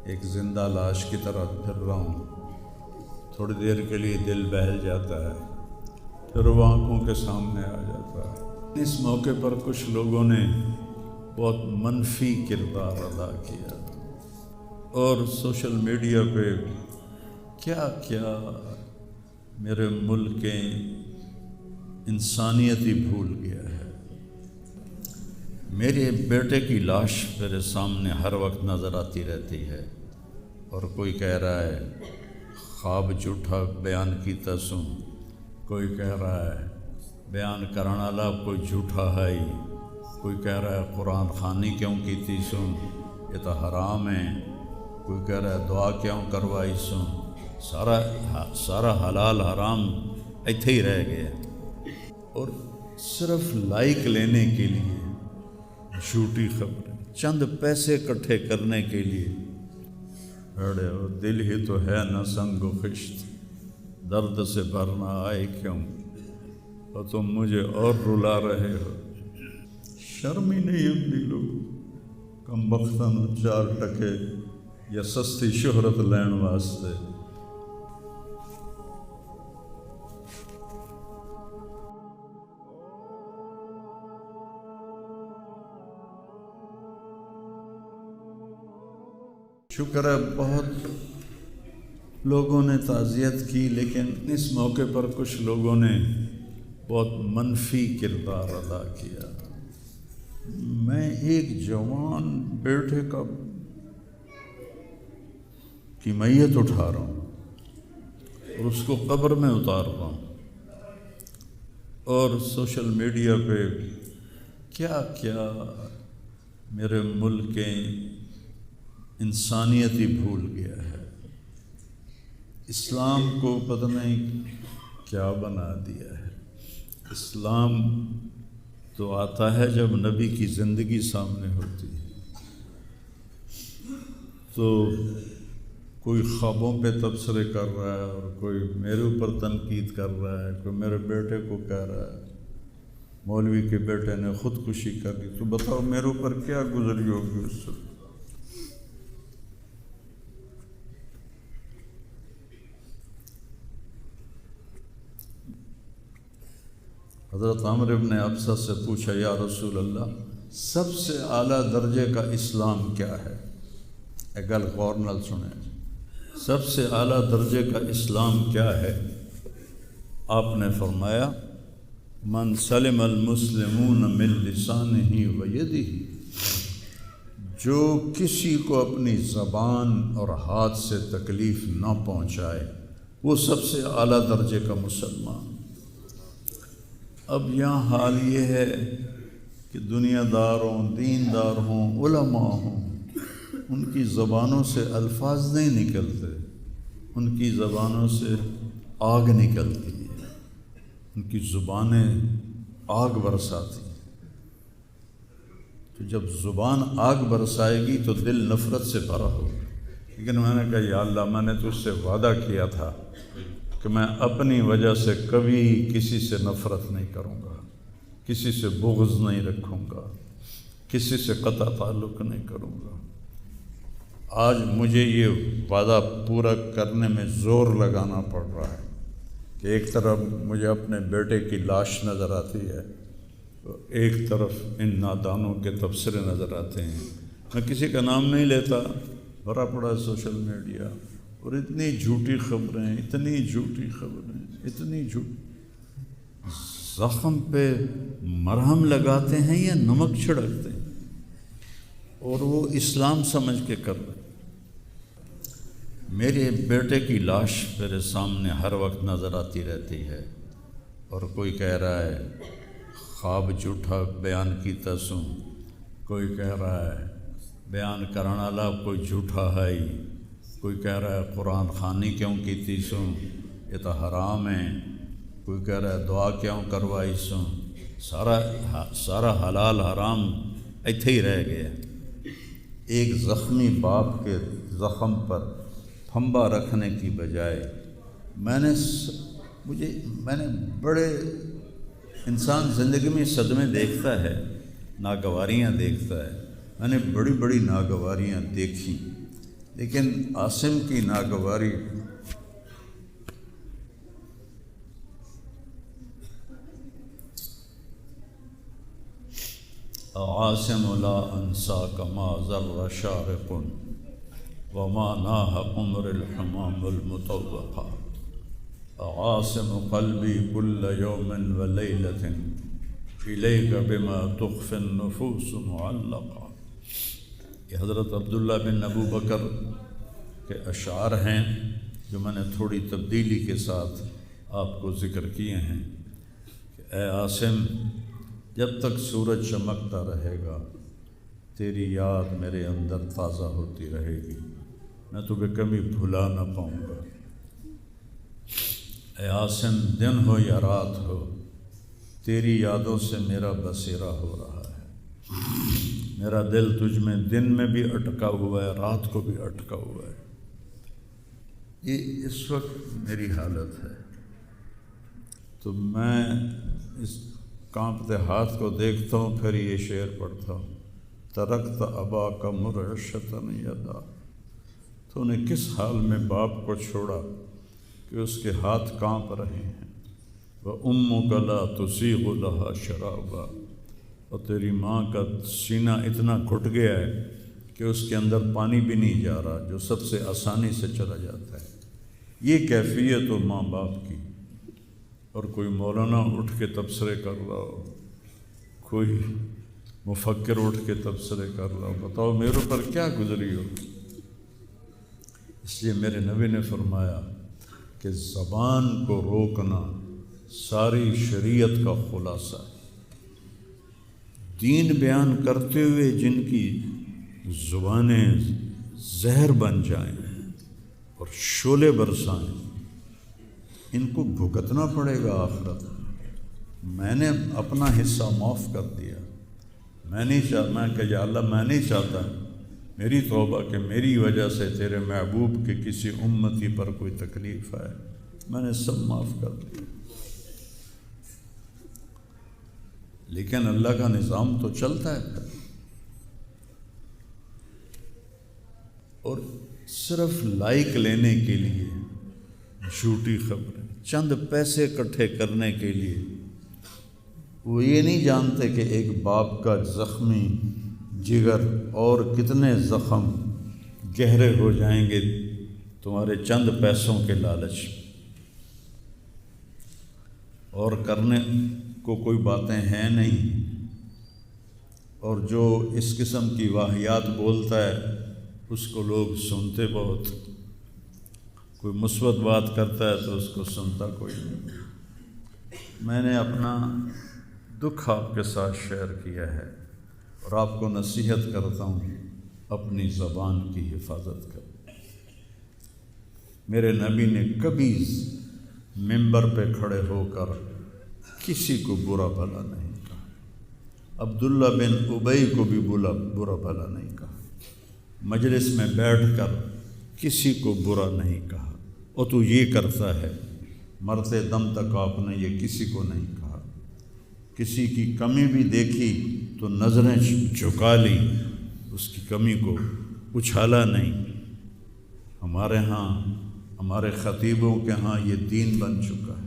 ایک زندہ لاش کی طرح پھر رہا ہوں۔ تھوڑی دیر کے لیے دل بہل جاتا ہے، پھر وہ آنکھوں کے سامنے آ جاتا ہے۔ اس موقع پر کچھ لوگوں نے بہت منفی کردار ادا کیا اور سوشل میڈیا پہ کیا کیا میرے ملک کے انسانیت ہی بھول گیا ہے۔ میرے بیٹے کی لاش میرے سامنے ہر وقت نظر آتی رہتی ہے، اور کوئی کہہ رہا ہے خواب جھوٹا بیان کیتا سوں، کوئی کہہ رہا ہے بیان کرن والا کوئی جھوٹا ہے ہی، کوئی کہہ رہا ہے قرآن خوانی کیوں کیتی سوں، یہ تو حرام ہے، کوئی کہہ رہا ہے دعا کیوں کروائی سوں۔ سارا حلال حرام ایتھے ہی رہ گیا، اور صرف لائک لینے کے لیے جھوٹی خبریں، چند پیسے اکٹھے کرنے کے لیے۔ ارے وہ دل ہی تو ہے نہ سنگ و خشت، درد سے بھرنا آئے کیوں، اور تم مجھے اور رلا رہے ہو۔ شرم ہی نہیں آتی لوگوں، کم بختاں چار ٹکے یا سستی شہرت لین واسطے۔ شکر ہے بہت لوگوں نے تعزیت کی، لیکن اس موقع پر کچھ لوگوں نے بہت منفی کردار ادا کیا۔ میں ایک جوان بیٹے کی میت اٹھا رہا ہوں اور اس کو قبر میں اتار رہا ہوں، اور سوشل میڈیا پہ کیا کیا میرے ملک کے انسانیت ہی بھول گیا ہے۔ اسلام کو پتہ نہیں کیا بنا دیا ہے۔ اسلام تو آتا ہے جب نبی کی زندگی سامنے ہوتی ہے، تو کوئی خوابوں پہ تبصرے کر رہا ہے، اور کوئی میرے اوپر تنقید کر رہا ہے، کوئی میرے بیٹے کو کہہ رہا ہے مولوی کے بیٹے نے خودکشی کر لی، تو بتاؤ میرے اوپر کیا گزری ہوگی اس سے۔ حضرت عمرو بن ابسہ سے پوچھا یا رسول اللہ، سب سے اعلیٰ درجے کا اسلام کیا ہے؟ ایک گل غور نال سنیں، سب سے اعلیٰ درجے کا اسلام کیا ہے؟ آپ نے فرمایا من سلم المسلمون من لسانہ و یدہ، جو کسی کو اپنی زبان اور ہاتھ سے تکلیف نہ پہنچائے وہ سب سے اعلیٰ درجے کا مسلمان۔ اب یہاں حال یہ ہے کہ دنیا دار ہوں، دیندار ہوں، علماء ہوں، ان کی زبانوں سے الفاظ نہیں نکلتے، ان کی زبانوں سے آگ نکلتی ہے، ان کی زبانیں آگ برساتی ہیں۔ تو جب زبان آگ برسائے گی تو دل نفرت سے بھرا ہوگا۔ لیکن میں نے کہا یا اللہ، میں نے تجھ سے وعدہ کیا تھا کہ میں اپنی وجہ سے کبھی کسی سے نفرت نہیں کروں گا، کسی سے بغض نہیں رکھوں گا، کسی سے قطع تعلق نہیں کروں گا۔ آج مجھے یہ وعدہ پورا کرنے میں زور لگانا پڑ رہا ہے کہ ایک طرف مجھے اپنے بیٹے کی لاش نظر آتی ہے، تو ایک طرف ان نادانوں کے تبصرے نظر آتے ہیں۔ میں کسی کا نام نہیں لیتا، بھرا پڑا سوشل میڈیا، اور اتنی جھوٹی خبریں، اتنی جھوٹی خبریں، اتنی جھوٹ، زخم پہ مرہم لگاتے ہیں یا نمک چھڑکتے ہیں، اور وہ اسلام سمجھ کے کر رہے ہیں۔ میرے بیٹے کی لاش میرے سامنے ہر وقت نظر آتی رہتی ہے، اور کوئی کہہ رہا ہے خواب جھوٹا بیان کیتا سوں، کوئی کہہ رہا ہے بیان کرن والا کوئی جھوٹا ہے ہی، کوئی کہہ رہا ہے قرآن خوانی کیوں کیتی سوں، یہ تو حرام ہے، کوئی کہہ رہا ہے دعا کیوں کروائی سوں۔ سارا حلال حرام ایتھے ہی رہ گیا۔ ایک زخمی باپ کے زخم پر پھنبا رکھنے کی بجائے میں نے بڑے انسان زندگی میں صدمے دیکھتا ہے، ناگواریاں دیکھتا ہے، میں نے بڑی بڑی ناگواریاں دیکھی، لیکن عاصم کی ناگواری عاصم لا انساک ما ذر شارق وما ناہ عمر الحمام المطوقہ عاصم قلبی کل یوم ولیلۃ الیک بما تخفی النفوس معلقہ۔ یہ حضرت عبداللہ بن ابو بکر کے اشعار ہیں جو میں نے تھوڑی تبدیلی کے ساتھ آپ کو ذکر کیے ہیں کہ اے عاصم، جب تک سورج چمکتا رہے گا تیری یاد میرے اندر تازہ ہوتی رہے گی، میں تمہیں کبھی بھلا نہ پاؤں گا۔ اے عاصم، دن ہو یا رات ہو تیری یادوں سے میرا بسیرا ہو رہا ہے، میرا دل تجھ میں دن میں بھی اٹکا ہوا ہے، رات کو بھی اٹکا ہوا ہے۔ یہ اس وقت میری حالت ہے، تو میں اس کانپتے ہاتھ کو دیکھتا ہوں، پھر یہ شعر پڑھتا ہوں، ترکت اباک مرعشۃ یدا، تو نے کس حال میں باپ کو چھوڑا کہ اس کے ہاتھ کانپ رہے ہیں، وَأُمُّكَ لَا تُسِيغُ لَهَا شَرَابًا، اور تیری ماں کا سینہ اتنا گھٹ گیا ہے کہ اس کے اندر پانی بھی نہیں جا رہا، جو سب سے آسانی سے چلا جاتا ہے۔ یہ کیفیت ہو ماں باپ کی، اور کوئی مولانا اٹھ کے تبصرے کر رہا ہو، کوئی مفکر اٹھ کے تبصرے کر رہا ہو، بتاؤ میرے اوپر کیا گزری ہو۔ اس لیے میرے نبی نے فرمایا کہ زبان کو روکنا ساری شریعت کا خلاصہ ہے۔ دین بیان کرتے ہوئے جن کی زبانیں زہر بن جائیں اور شعلے برسائیں، ان کو بھگتنا پڑے گا آخرت میں۔ میں نے اپنا حصہ معاف کر دیا، میں کہ یا اللہ میں نہیں چاہتا میری توبہ کہ میری وجہ سے تیرے محبوب کے کسی امتی پر کوئی تکلیف آئے، میں نے سب معاف کر دیا۔ لیکن اللہ کا نظام تو چلتا ہے، اور صرف لائک لینے کے لیے جھوٹی خبریں، چند پیسے اکٹھے کرنے کے لیے، وہ یہ نہیں جانتے کہ ایک باپ کا زخمی جگر اور کتنے زخم گہرے ہو جائیں گے تمہارے چند پیسوں کے لالچ، اور کرنے کو کوئی باتیں ہیں نہیں، اور جو اس قسم کی واہیات بولتا ہے اس کو لوگ سنتے بہت، کوئی مثبت بات کرتا ہے تو اس کو سنتا کوئی نہیں۔ میں نے اپنا دکھ آپ کے ساتھ شیئر کیا ہے، اور آپ کو نصیحت کرتا ہوں اپنی زبان کی حفاظت کریں۔ میرے نبی نے کبھی منبر پہ کھڑے ہو کر کسی کو برا بھلا نہیں کہا، عبداللہ بن ابی کو بھی برا بھلا نہیں کہا، مجلس میں بیٹھ کر کسی کو برا نہیں کہا، اور تو یہ کرتا ہے، مرتے دم تک آپ نے یہ کسی کو نہیں کہا۔ کسی کی کمی بھی دیکھی تو نظریں جھکا لی، اس کی کمی کو اچھالا نہیں۔ ہمارے ہاں، ہمارے خطیبوں کے ہاں یہ دین بن چکا ہے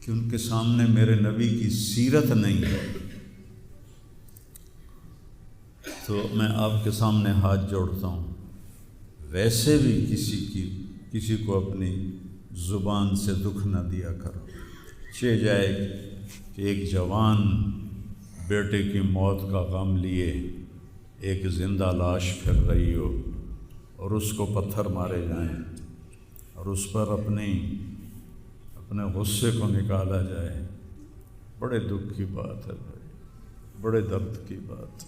کہ ان کے سامنے میرے نبی کی سیرت نہیں ہے، تو میں آپ کے سامنے ہاتھ جوڑتا ہوں، ویسے بھی کسی کو اپنی زبان سے دکھ نہ دیا کرو۔ چہ جائے کہ ایک جوان بیٹے کی موت کا غم لیے ایک زندہ لاش پھر رہی ہو، اور اس کو پتھر مارے جائیں، اور اس پر اپنے غصے کو نکالا جائے۔ بڑے دکھ کی بات ہے بھائی، بڑے درد کی بات۔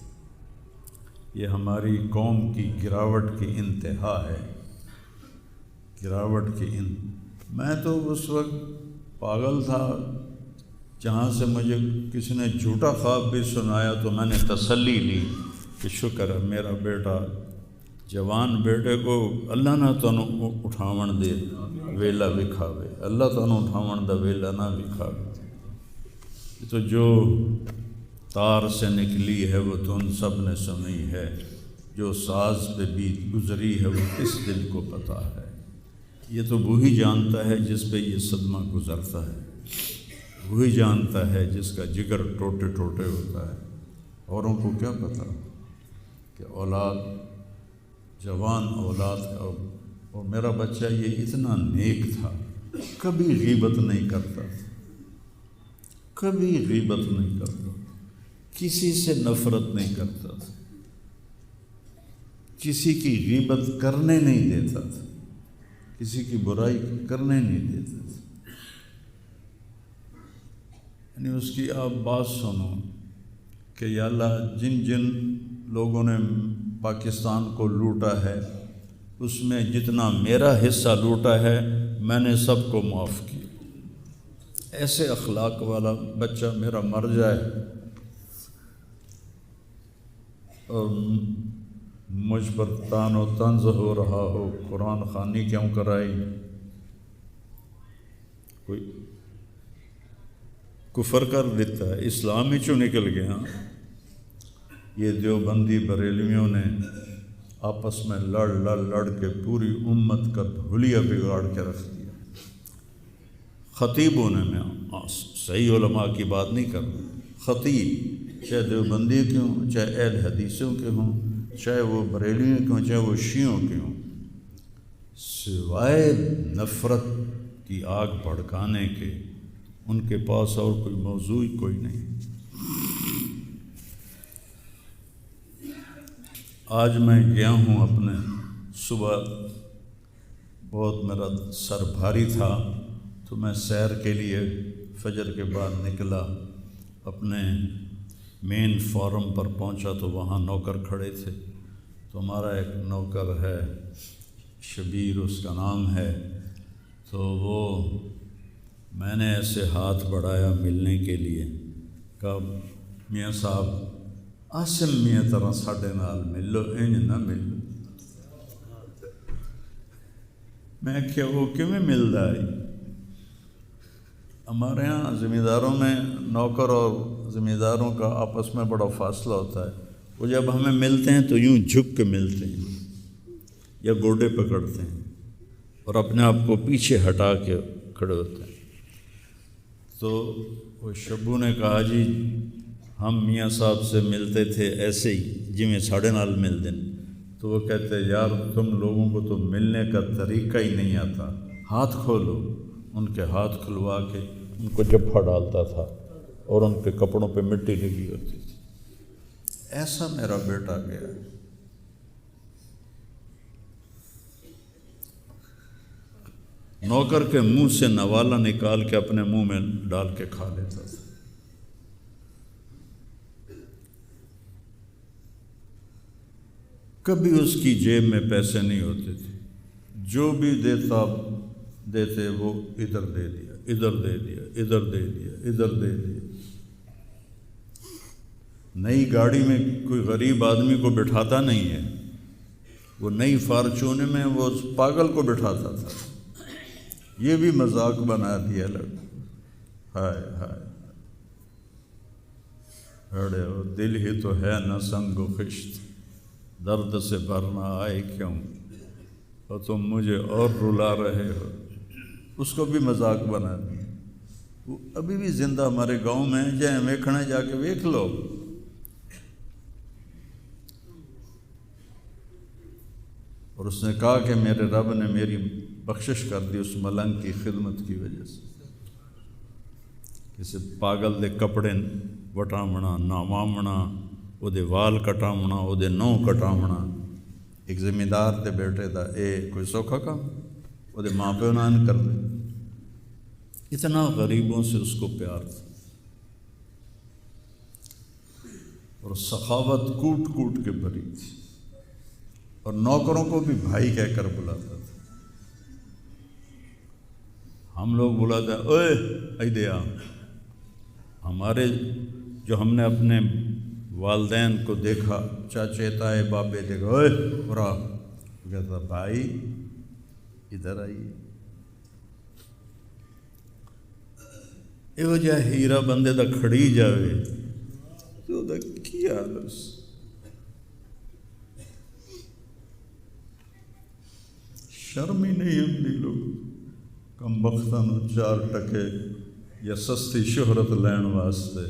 یہ ہماری قوم کی گراوٹ کی انتہا ہے، گراوٹ کی میں تو اس وقت پاگل تھا، جہاں سے مجھے کسی نے جھوٹا خواب بھی سنایا تو میں نے تسلی لی کہ شکر ہے میرا بیٹا، جوان بیٹے کو اللہ نہ تنوں اٹھاون دے ویلا وکھاوے، اللہ تنوں اٹھاون دا ویلا نہ وکھاوے۔ تو جو تار سے نکلی ہے وہ تم سب نے سنی ہے، جو ساز پہ بیت گزری ہے وہ کس دل کو پتہ ہے۔ یہ تو وہی جانتا ہے جس پہ یہ صدمہ گزرتا ہے، وہی جانتا ہے جس کا جگر ٹوٹے ٹوٹے ہوتا ہے۔ اوروں کو کیا پتہ کہ اولاد، جوان اولاد کا، اور میرا بچہ یہ اتنا نیک تھا، کبھی غیبت نہیں کرتا تھا، کبھی غیبت نہیں کرتا، کسی سے نفرت نہیں کرتا تھا، کسی کی غیبت کرنے نہیں دیتا تھا، کسی کی برائی کرنے نہیں دیتا تھا۔ یعنی اس کی آپ بات سنو کہ یا اللہ جن جن لوگوں نے پاکستان کو لوٹا ہے اس میں جتنا میرا حصہ لوٹا ہے میں نے سب کو معاف کیا۔ ایسے اخلاق والا بچہ میرا مر جائے اور مجھ پر تان و طنز ہو رہا ہو، قرآن خوانی کیوں کرائی، کوئی کفر کر دیتا ہے، اسلام ہی چوں نکل گیا۔ یہ دیوبندی بریلویوں نے آپس میں لڑ کے پوری امت کا حلیہ بگاڑ کے رکھ دیا۔ خطیبوں نے، میں صحیح علماء کی بات نہیں کر رہا، خطیب چاہے دیوبندی کے ہوں، چاہے اہل حدیثوں کے ہوں، چاہے وہ بریلویوں کے ہوں، چاہے وہ شیعوں کے ہوں، سوائے نفرت کی آگ بھڑکانے کے ان کے پاس اور کوئی موضوع کوئی نہیں۔ آج میں گیا ہوں اپنے، صبح بہت میرا سر بھاری تھا تو میں سیر کے لیے فجر کے بعد نکلا، اپنے مین فارم پر پہنچا تو وہاں نوکر کھڑے تھے، تو ہمارا ایک نوکر ہے شبیر اس کا نام ہے، تو وہ میں نے ایسے ہاتھ بڑھایا ملنے کے لیے، کہا میاں صاحب آسم میاں طرح ساڈے نال مل لو، انج نہ مل لو۔ میں کیا وہ کیویں ملدا ہے؟ ہمارے ہاں زمینداروں میں نوکر اور زمینداروں کا آپس میں بڑا فاصلہ ہوتا ہے، وہ جب ہمیں ملتے ہیں تو یوں جھک کے ملتے ہیں یا گوڈے پکڑتے ہیں اور اپنے آپ کو پیچھے ہٹا کے کھڑے ہوتے ہیں۔ تو وہ شبو نے کہا جی ہم میاں صاحب سے ملتے تھے ایسے ہی جویں ساڑھے نال مل دیں، تو وہ کہتے یار تم لوگوں کو تو ملنے کا طریقہ ہی نہیں آتا، ہاتھ کھولو۔ ان کے ہاتھ کھلوا کے ان کو جپھا ڈالتا تھا اور ان کے کپڑوں پہ مٹی لگی ہوتی تھی۔ ایسا میرا بیٹا گیا۔ نوکر کے منہ سے نوالا نکال کے اپنے منہ میں ڈال کے کھا لیتا تھا۔ کبھی اس کی جیب میں پیسے نہیں ہوتے تھے، جو بھی دیتے وہ ادھر دے دیا، ادھر دے دیا، ادھر دے دیا، ادھر دے دیا۔ نئی گاڑی میں کوئی غریب آدمی کو بٹھاتا نہیں ہے، وہ نئی فارچونے میں وہ پاگل کو بٹھاتا تھا۔ یہ بھی مذاق بنا دیا لڑکا، ہائے ہائے ہڑے ہو دل ہی تو ہے نہ سنگ و خشت، درد سے بھرنا آئے کیوں، اور تم مجھے اور رلا رہے ہو۔ اس کو بھی مذاق بنا دیا۔ وہ ابھی بھی زندہ ہمارے گاؤں میں، جائیں ویکھنا جا کے ویکھ لو۔ اور اس نے کہا کہ میرے رب نے میری بخشش کر دی اس ملنگ کی خدمت کی وجہ سے۔ کسی پاگل دے کپڑے وٹامنا، ناوامنا، وہ دے وال کٹامنا، وہ دے نو کٹامنا، ایک زمیندار دے بیٹے دا اے کوئی سوکھا کام، وہ دے ماں پیو نان کر دے۔ اتنا غریبوں سے اس کو پیار تھا، اور سخاوت کوٹ کوٹ کے بھری تھی، اور نوکروں کو بھی بھائی کہہ کر بلاتا تھا۔ ہم لوگ بلاتے ہیں اوئے ایدے آ، ہمارے جو ہم نے اپنے والدین کو دیکھا، چاچے تائے بابے دیکھا، اوئے برا، کہتا بھائی ادھر آئیے۔ یہ جا ہیرا بندے دا کھڑی جاوے تو دا کی حال اس شرم ہی نہیں آتی لوگ کم بختاں نوں 4 ٹکے یا سستی شہرت لین واسطے